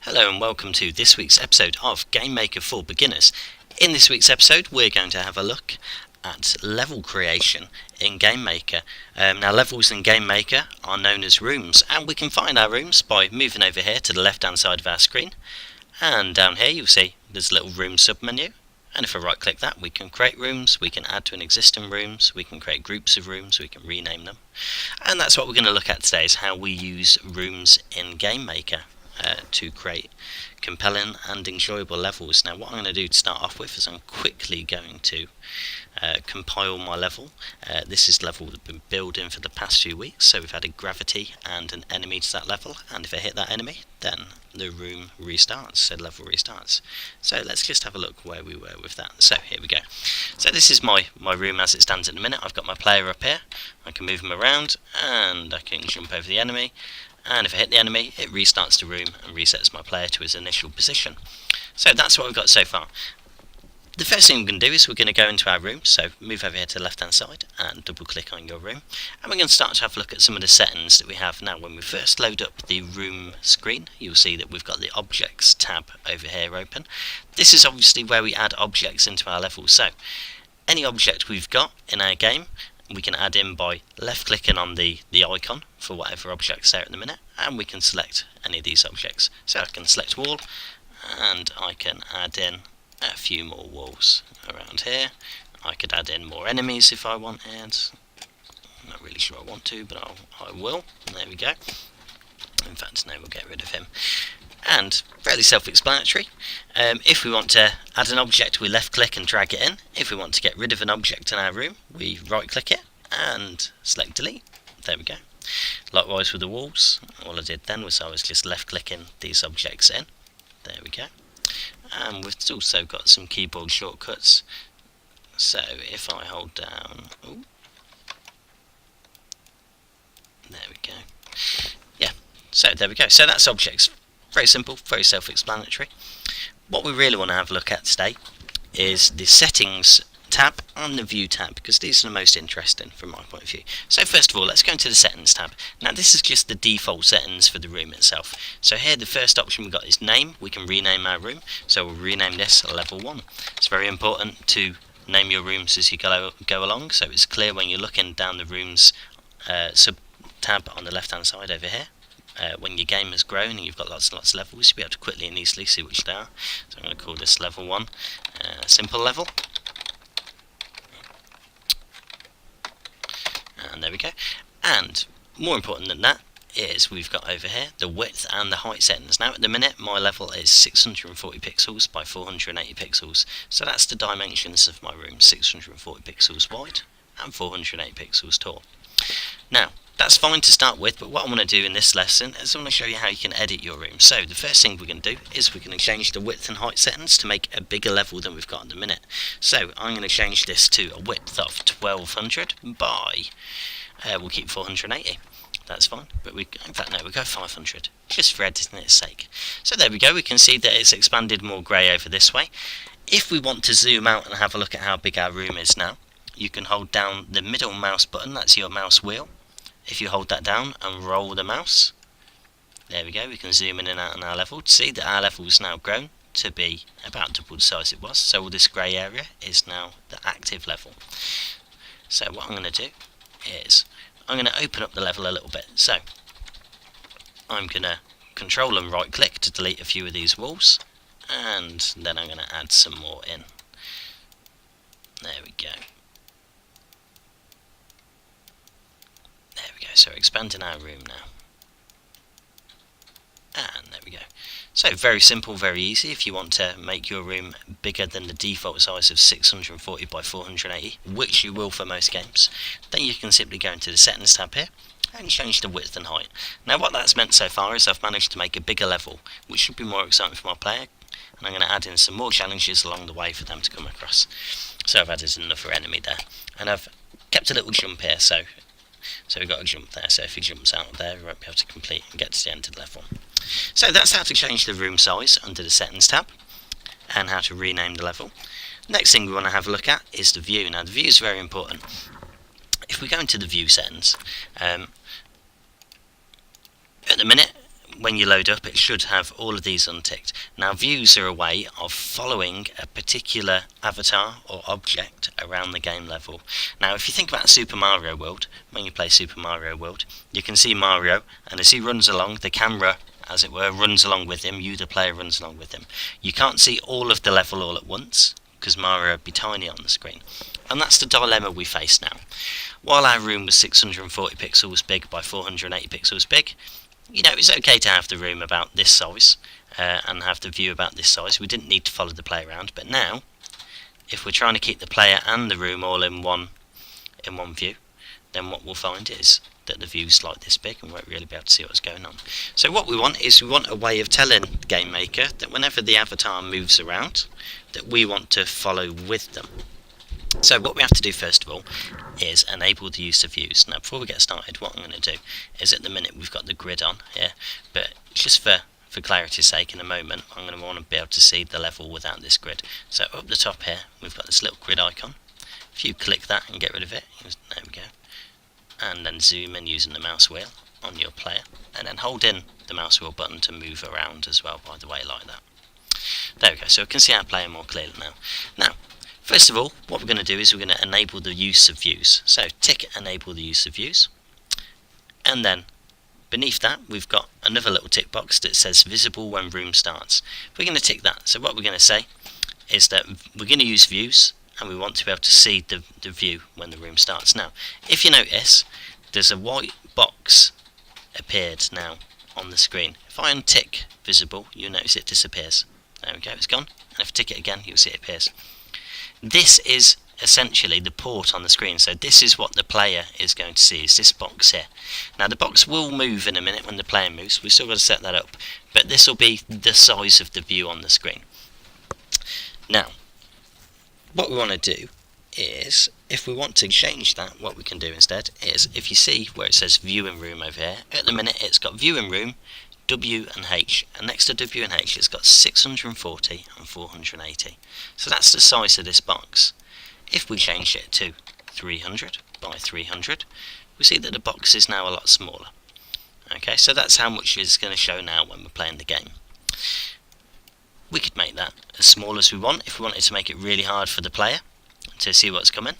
Hello and welcome to this week's episode of GameMaker for Beginners. In this week's episode we're going to have a look at level creation in GameMaker. Now levels in GameMaker are known as rooms, and we can find our rooms by moving over here to the left hand side of our screen, and down here you'll see there's a little room submenu, and if I right click that we can create rooms, we can add to an existing rooms, we can create groups of rooms, we can rename them, and that's what we're going to look at today, is how we use rooms in GameMaker to create compelling and enjoyable levels. Now what I'm going to do to start off with is I'm quickly going to compile my level. This is the level that we've been building for the past few weeks, so we've added gravity and an enemy to that level, and if I hit that enemy then the room restarts, so the level restarts. So let's just have a look where we were with that. So here we go. So this is my room as it stands at the minute. I've got my player up here, I can move him around and I can jump over the enemy, and if I hit the enemy it restarts the room and resets my player to his initial position. So that's what we've got so far. The first thing we're going to do is we're going to go into our room, so move over here to the left hand side and double click on your room, and we're going to start to have a look at some of the settings that we have. Now when we first load up the room screen you'll see that we've got the objects tab over here open. This is obviously where we add objects into our level, so any object we've got in our game we can add in by left clicking on the icon for whatever object's there at the minute, and we can select any of these objects. So I can select wall and I can add in a few more walls around here. I could add in more enemies if I wanted. I'm not really sure I want to, but I will. There we go. In fact no, we'll get rid of him. And fairly self-explanatory. If we want to add an object we left click and drag it in. If we want to get rid of an object in our room we right click it and select delete. There we go. Likewise with the walls, all I did then was I was just left clicking these objects in. There we go. And we've also got some keyboard shortcuts, so if I hold down, there we go. Yeah, so there we go. So that's objects. Very simple, very self-explanatory. What we really want to have a look at today is the settings tab and the view tab, because these are the most interesting from my point of view. So first of all let's go into the settings tab. Now this is just the default settings for the room itself. So here the first option we've got is name. We can rename our room, so we'll rename this level 1. It's very important to name your rooms as you go along, so it's clear when you're looking down the rooms sub tab on the left hand side over here. When your game has grown and you've got lots and lots of levels, you'll be able to quickly and easily see which they are. So I'm going to call this level 1 simple level. And there we go. And more important than that is we've got over here the width and the height settings. Now at the minute my level is 640 pixels by 480 pixels, so that's the dimensions of my room, 640 pixels wide and 480 pixels tall. Now that's fine to start with, but what I want to do in this lesson is I want to show you how you can edit your room. So the first thing we're going to do is we're going to change the width and height settings to make a bigger level than we've got at the minute. So I'm going to change this to a width of 1200 by, we'll keep 480. That's fine, but in fact no, we'll go 500, just for editing's sake. So there we go, we can see that it's expanded more grey over this way. If we want to zoom out and have a look at how big our room is now, you can hold down the middle mouse button, that's your mouse wheel. If you hold that down and roll the mouse, there we go, we can zoom in and out on our level to see that our level is now grown to be about double the size it was. So all this grey area is now the active level. So what I'm going to do is I'm going to open up the level a little bit. So I'm going to control and right click to delete a few of these walls, and then I'm going to add some more in. There we go. There we go, so we're expanding our room now. And there we go. So very simple, very easy. If you want to make your room bigger than the default size of 640 by 480, which you will for most games, then you can simply go into the settings tab here and change the width and height. Now what that's meant so far is I've managed to make a bigger level, which should be more exciting for my player, and I'm going to add in some more challenges along the way for them to come across. So I've added another enemy there, and I've kept a little jump here, so we've got a jump there, so if he jumps out there we won't be able to complete and get to the end of the level. So that's how to change the room size under the settings tab and how to rename the level. Next thing we want to have a look at is the view. Now the view is very important. If we go into the view settings, at the minute when you load up, it should have all of these unticked. Now, views are a way of following a particular avatar or object around the game level. Now, if you think about Super Mario World, when you play Super Mario World, you can see Mario, and as he runs along, the camera, as it were, runs along with him. You, the player, runs along with him. You can't see all of the level all at once, because Mario would be tiny on the screen. And that's the dilemma we face now. While our room was 640 pixels big by 480 pixels big, you know, it's okay to have the room about this size and have the view about this size. We didn't need to follow the player around, but now, if we're trying to keep the player and the room all in one view, then what we'll find is that the view's like this big and we won't really be able to see what's going on. So what we want is a way of telling GameMaker that whenever the avatar moves around, that we want to follow with them. So what we have to do first of all is enable the use of views. Now before we get started, what I'm going to do is, at the minute we've got the grid on here, but just for clarity's sake, in a moment I'm going to want to be able to see the level without this grid. So up the top here we've got this little grid icon. If you click that and get rid of it, there we go, and then zoom in using the mouse wheel on your player, and then hold in the mouse wheel button to move around as well, by the way, like that. There we go, so we can see our player more clearly now. Now, first of all, what we're going to do is we're going to enable the use of views. So tick enable the use of views, and then beneath that we've got another little tick box that says visible when room starts. We're going to tick that. So what we're going to say is that we're going to use views, and we want to be able to see the view when the room starts. Now, if you notice, there's a white box appeared now on the screen. If I untick visible, you'll notice it disappears. There we go, it's gone. And if I tick it again, you'll see it appears. This is essentially the port on the screen, so this is what the player is going to see, is this box here. Now the box will move in a minute when the player moves, we've still got to set that up, but this will be the size of the view on the screen. Now, what we want to do is, if we want to change that, what we can do instead is, if you see where it says view in room over here, at the minute it's got view in room, W and H, and next to W and H it's got 640 and 480. So that's the size of this box. If we change it to 300 by 300, we see that the box is now a lot smaller. Okay, so that's how much it's going to show now when we're playing the game. We could make that as small as we want if we wanted to make it really hard for the player to see what's coming,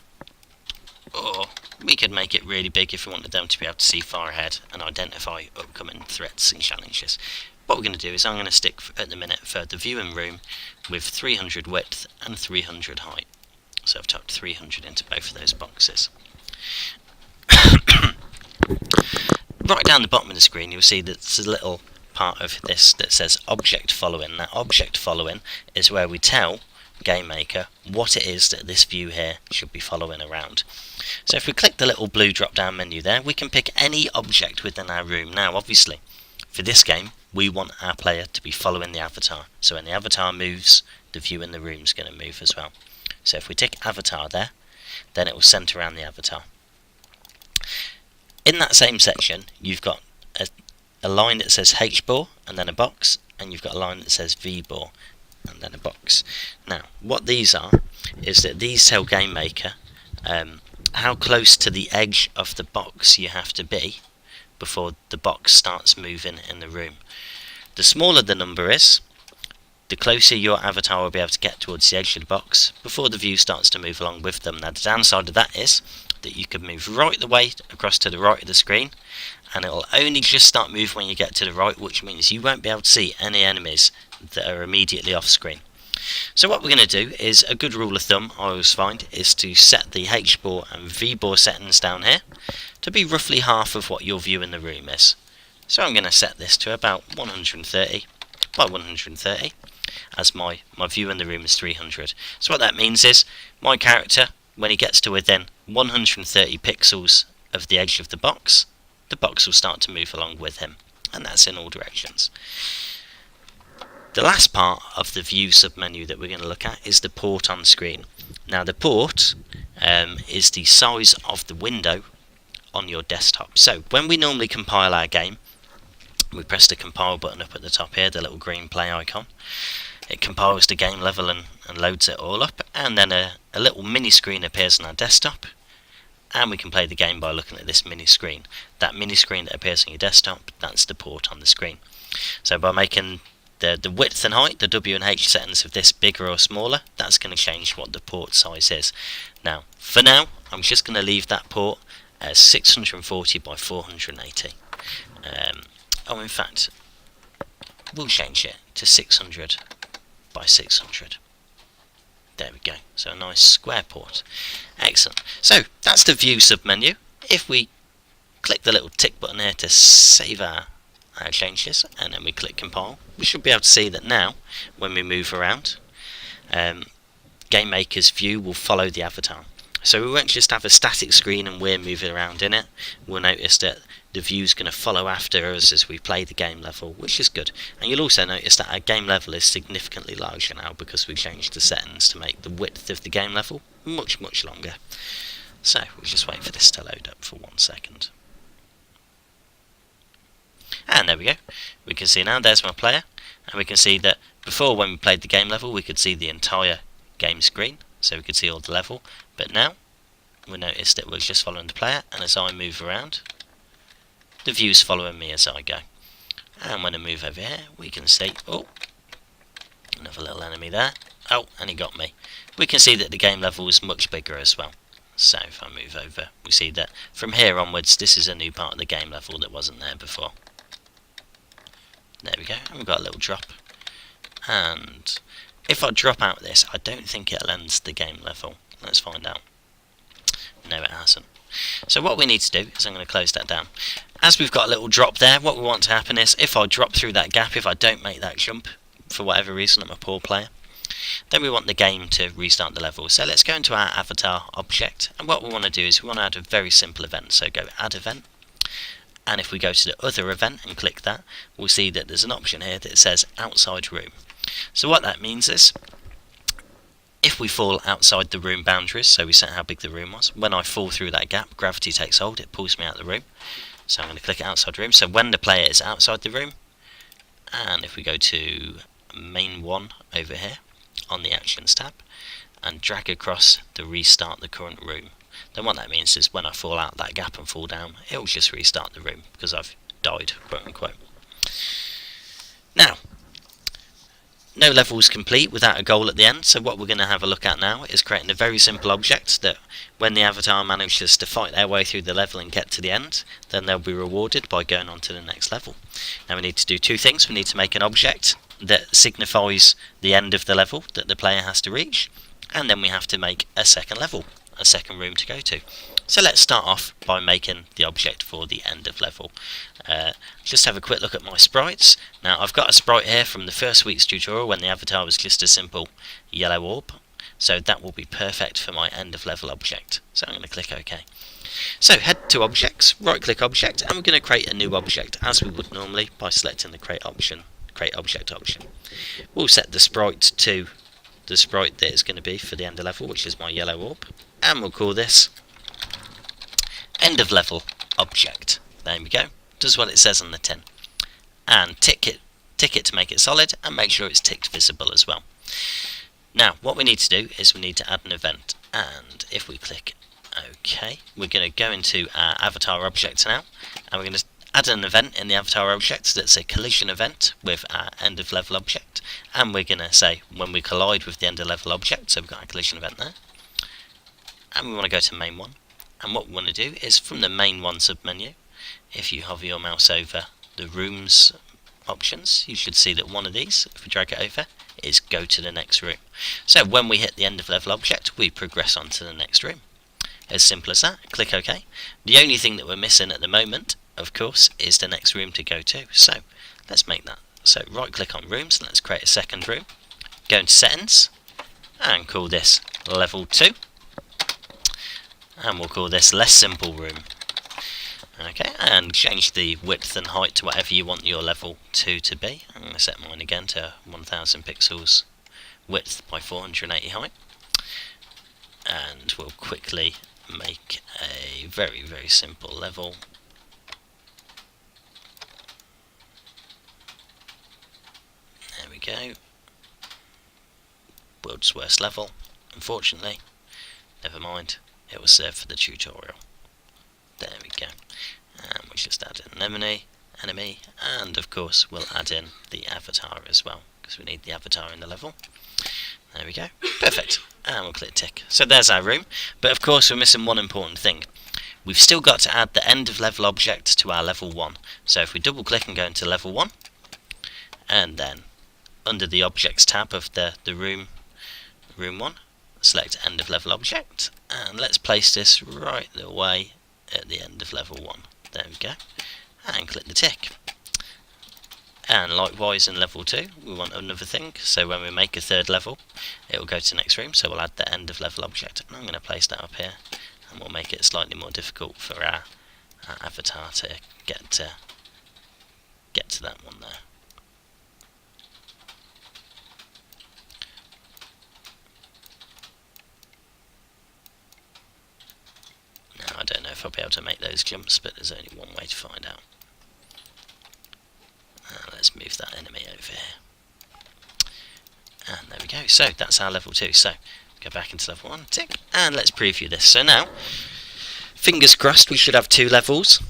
or we could make it really big if we wanted them to be able to see far ahead and identify upcoming threats and challenges. What we're going to do is I'm going to stick at the minute for the viewing room with 300 width and 300 height. So I've typed 300 into both of those boxes. Right down the bottom of the screen you'll see that there's a little part of this that says object following. That object following is where we tell GameMaker what it is that this view here should be following around. So if we click the little blue drop down menu there, we can pick any object within our room. Now obviously for this game we want our player to be following the avatar, so when the avatar moves, the view in the room is going to move as well. So if we tick avatar there, then it will centre around the avatar. In that same section you've got a line that says HBOR and then a box, and you've got a line that says VBOR and then a box. Now what these are is that these tell GameMaker how close to the edge of the box you have to be before the box starts moving in the room. The smaller the number is, the closer your avatar will be able to get towards the edge of the box before the view starts to move along with them. Now the downside of that is that you could move right the way across to the right of the screen, and it will only just start moving when you get to the right, which means you won't be able to see any enemies that are immediately off screen. So what we're going to do is, a good rule of thumb I always find is to set the HBOR and VBOR settings down here to be roughly half of what your view in the room is. So I'm going to set this to about 130 by 130, as my view in the room is 300. So what that means is my character, when he gets to within 130 pixels of the edge of the box will start to move along with him, and that's in all directions. The last part of the view submenu that we're going to look at is the port on screen. Now the port is the size of the window on your desktop. So when we normally compile our game, we press the compile button up at the top here, the little green play icon. It compiles the game level and loads it all up, and then a little mini screen appears on our desktop, and we can play the game by looking at this mini screen. That mini screen that appears on your desktop, that's the port on the screen. So by making the width and height, the W and H settings of this bigger or smaller, that's going to change what the port size is. Now, for now, I'm just going to leave that port as 640 by 480. In fact, we'll change it to 600 by 600. There we go. So a nice square port. Excellent. So that's the view submenu. If we click the little tick button here to save our changes, and then we click compile, we should be able to see that now when we move around, GameMaker's view will follow the avatar. So we won't just have a static screen and we're moving around in it. We'll notice that the view's going to follow after us as we play the game level, which is good. And you'll also notice that our game level is significantly larger now because we changed the settings to make the width of the game level much longer. So we'll just wait for this to load up for 1 second. And there we go. We can see now there's my player, and we can see that before, when we played the game level, we could see the entire game screen, so we could see all the level. But now we notice that we're just following the player, and as I move around, the view's following me as I go. And when I move over here, we can see, oh, another little enemy there. Oh, and he got me. We can see that the game level is much bigger as well. So if I move over, we see that from here onwards, this is a new part of the game level that wasn't there before. There we go, and we've got a little drop. And if I drop out this, I don't think it'll end the game level. Let's find out. No, it hasn't. So what we need to do is I'm going to close that down. As we've got a little drop there, what we want to happen is if I drop through that gap, if I don't make that jump, for whatever reason, I'm a poor player, then we want the game to restart the level. So let's go into our avatar object, and what we want to do is we want to add a very simple event. So go add event, and if we go to the other event and click that, we'll see that there's an option here that says outside room. So what that means is, if we fall outside the room boundaries, so we set how big the room was, when I fall through that gap, gravity takes hold, it pulls me out of the room. So I'm going to click outside room, so when the player is outside the room, and if we go to main 1 over here, on the actions tab, and drag across the restart the current room, then what that means is when I fall out that gap and fall down, it will just restart the room, because I've died, quote unquote. Now, no level is complete without a goal at the end, so what we're going to have a look at now is creating a very simple object that when the avatar manages to fight their way through the level and get to the end, then they'll be rewarded by going on to the next level. Now we need to do two things. We need to make an object that signifies the end of the level that the player has to reach, and then we have to make a second level, a second room to go to. So let's start off by making the object for the end of level. Just have a quick look at my sprites. Now I've got a sprite here from the first week's tutorial when the avatar was just a simple yellow orb, so that will be perfect for my end of level object. So I'm going to click OK. So head to objects, right click object, and we're going to create a new object as we would normally by selecting the create object option. We'll set the sprite to the sprite that it's going to be for the end of level, which is my yellow orb, and we'll call this end of level object. There we go. Does what it says on the tin. And tick it to make it solid, and make sure it's ticked visible as well. Now what we need to do is we need to add an event, and if we click OK, we're going to go into our avatar object now, and we're going to add an event in the avatar object that's a collision event with our end of level object, and we're going to say when we collide with the end of level object, so we've got a collision event there, and we want to go to main 1, and what we want to do is from the main 1 submenu, if you hover your mouse over the rooms options, you should see that one of these, if we drag it over, is go to the next room. So when we hit the end of level object, we progress on to the next room. As simple as that. Click OK. The only thing that we're missing at the moment, of course, is the next room to go to. So let's make that. So right click on rooms, and let's create a second room. Go into settings and call this level 2, and we'll call this less simple room. Okay, and change the width and height to whatever you want your level 2 to be. I'm going to set mine again to 1000 pixels width by 480 height, and we'll quickly make a very simple level. There we go. World's worst level, unfortunately. Never mind, it will serve for the tutorial. There we go. And we'll just add an anemone, enemy, and of course we'll add in the avatar as well, because we need the avatar in the level. There we go, perfect, and we'll click tick. So there's our room, but of course we're missing one important thing. We've still got to add the end of level object to our level 1. So if we double click and go into level 1, and then under the objects tab of the room 1, select end of level object, and let's place this right away at the end of level 1. There we go, and click the tick. And likewise in level 2 we want another thing, so when we make a third level it will go to the next room, so we'll add the end of level object, and I'm going to place that up here, and we'll make it slightly more difficult for our avatar to get to that one there. Now I don't know if I'll be able to make those jumps, but there's only one way to find out. Let's move that enemy over here. And there we go. So that's our level 2. So go back into level 1, tick, and let's preview this. So now, fingers crossed, we should have 2 levels.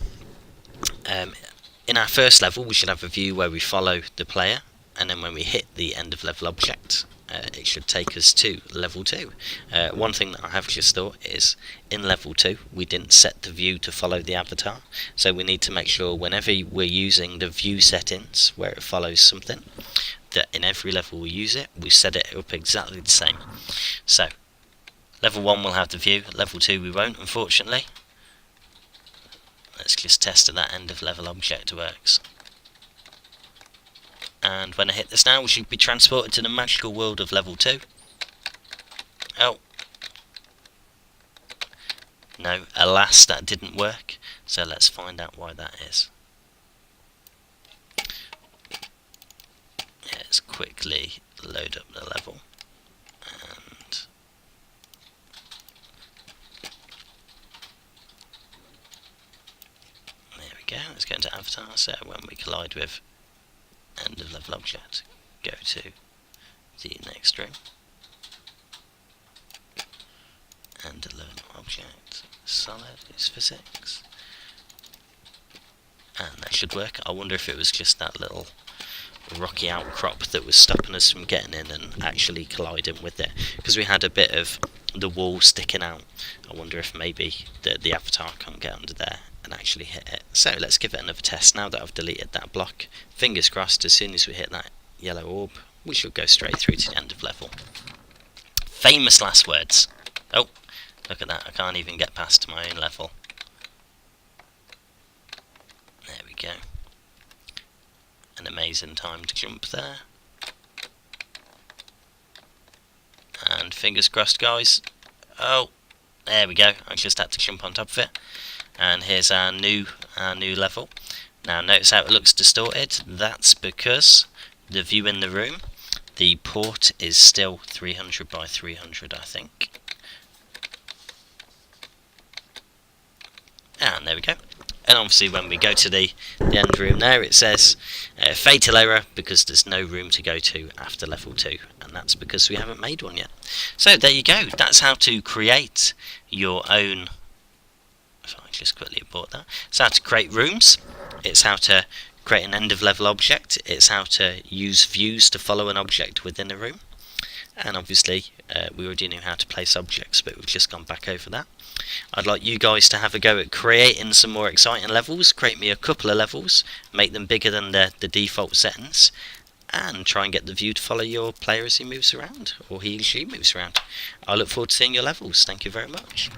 In our first level, we should have a view where we follow the player, and then when we hit the end of level object, it should take us to level 2. One thing that I have just thought is, in level 2 we didn't set the view to follow the avatar, so we need to make sure whenever we're using the view settings where it follows something, that in every level we use it, we set it up exactly the same. So level 1 will have the view, level 2 we won't, unfortunately. Let's just test that that end of level object works. And when I hit this now, we should be transported to the magical world of level 2. Oh. No, alas, that didn't work. So let's find out why that is. Let's quickly load up the level. And there we go. Let's go into avatar. So when we collide with end of level object, go to the next room, end of level object, solid is physics, and that should work. I wonder if it was just that little rocky outcrop that was stopping us from getting in and actually colliding with it, because we had a bit of the wall sticking out. I wonder if maybe the avatar can't get under there and actually hit it. So let's give it another test now that I've deleted that block. Fingers crossed, as soon as we hit that yellow orb, we should go straight through to the end of level. Famous last words. Oh, look at that, I can't even get past my own level. There we go. An amazing time to jump there. And fingers crossed, guys. Oh, there we go, I just had to jump on top of it. And here's our new level. Now notice how it looks distorted. That's because the view in the room, the port is still 300 by 300, I think. And there we go. And obviously when we go to the end room there, it says fatal error because there's no room to go to after level 2, and that's because we haven't made one yet. So there you go. That's how to create your own. If I just quickly import that. It's how to create rooms. It's how to create an end of level object. It's how to use views to follow an object within a room. And obviously we already knew how to place objects, but we've just gone back over that. I'd like you guys to have a go at creating some more exciting levels. Create me a couple of levels, make them bigger than the default settings, and try and get the view to follow your player as he moves around, or he or she moves around. I look forward to seeing your levels. Thank you very much.